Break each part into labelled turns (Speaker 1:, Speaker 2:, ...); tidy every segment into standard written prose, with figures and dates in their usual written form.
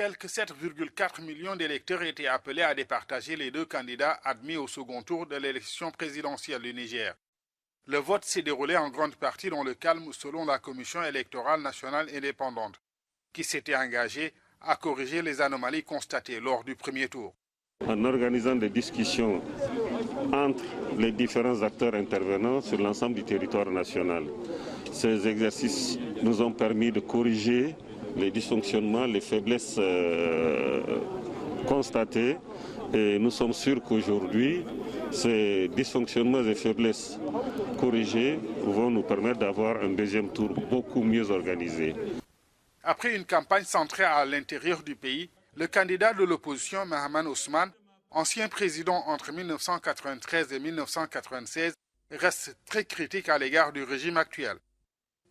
Speaker 1: Quelques 7,4 millions d'électeurs étaient appelés à départager les deux candidats admis au second tour de l'élection présidentielle du Niger. Le vote s'est déroulé en grande partie dans le calme selon la Commission électorale nationale indépendante, qui s'était engagée à corriger les anomalies constatées lors du premier tour.
Speaker 2: En organisant des discussions entre les différents acteurs intervenants sur l'ensemble du territoire national, ces exercices nous ont permis de corriger les dysfonctionnements, les faiblesses constatées, et nous sommes sûrs qu'aujourd'hui, ces dysfonctionnements et faiblesses corrigés vont nous permettre d'avoir un deuxième tour beaucoup mieux organisé.
Speaker 1: Après une campagne centrée à l'intérieur du pays, le candidat de l'opposition, Mahaman Ousmane, ancien président entre 1993 et 1996, reste très critique à l'égard du régime actuel.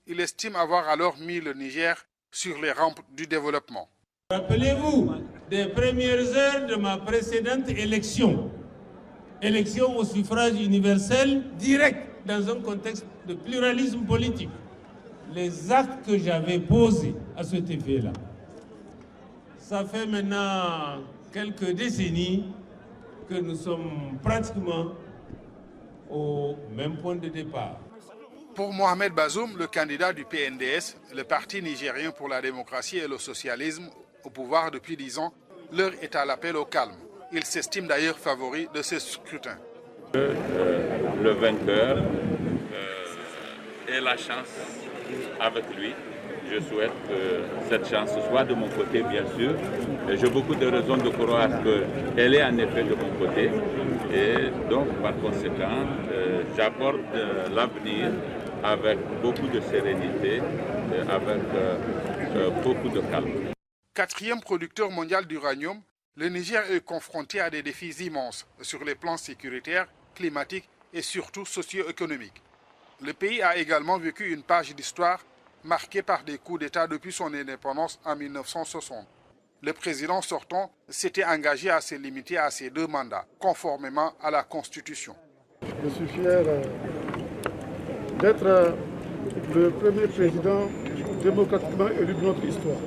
Speaker 1: Il estime avoir alors mis le Niger sur les rampes du développement.
Speaker 3: Rappelez-vous des premières heures de ma précédente élection. Élection au suffrage universel direct dans un contexte de pluralisme politique. Les actes que j'avais posés à cet effet-là. Ça fait maintenant quelques décennies que nous sommes pratiquement au même point de départ.
Speaker 1: Pour Mohamed Bazoum, le candidat du PNDS, le Parti nigérien pour la démocratie et le socialisme, au pouvoir depuis 10 ans, l'heure est à l'appel au calme. Il s'estime d'ailleurs favori de ce scrutin.
Speaker 4: Le vainqueur ait la chance avec lui. Je souhaite que cette chance soit de mon côté, bien sûr. J'ai beaucoup de raisons de croire qu'elle est en effet de mon côté. Et donc, par conséquent, j'apporte l'avenir avec beaucoup de sérénité, avec beaucoup de calme.
Speaker 1: Quatrième producteur mondial d'uranium, le Niger est confronté à des défis immenses sur les plans sécuritaires, climatiques et surtout socio-économiques. Le pays a également vécu une page d'histoire marquée par des coups d'État depuis son indépendance en 1960. Le président sortant s'était engagé à se limiter à ses 2 mandats, conformément à la Constitution.
Speaker 5: Je suis fier d'être le premier président démocratiquement élu de notre histoire,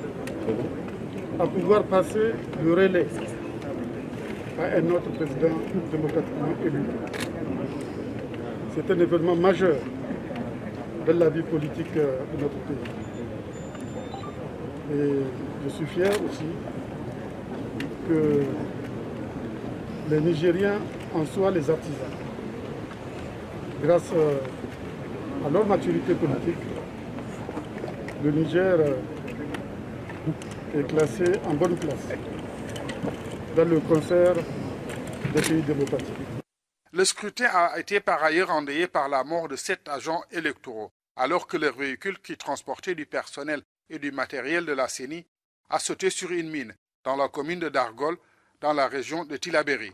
Speaker 5: à pouvoir passer le relais à un autre président démocratiquement élu. C'est un événement majeur dans la vie politique de notre pays. Et je suis fier aussi que les Nigériens en soient les artisans. Grâce à leur maturité politique, le Niger est classé en bonne place dans le concert des pays démocratiques.
Speaker 1: Le scrutin a été par ailleurs endeuillé par la mort de 7 agents électoraux, alors que leur véhicule qui transportait du personnel et du matériel de la CENI a sauté sur une mine dans la commune de Dargol, dans la région de Tillabéri.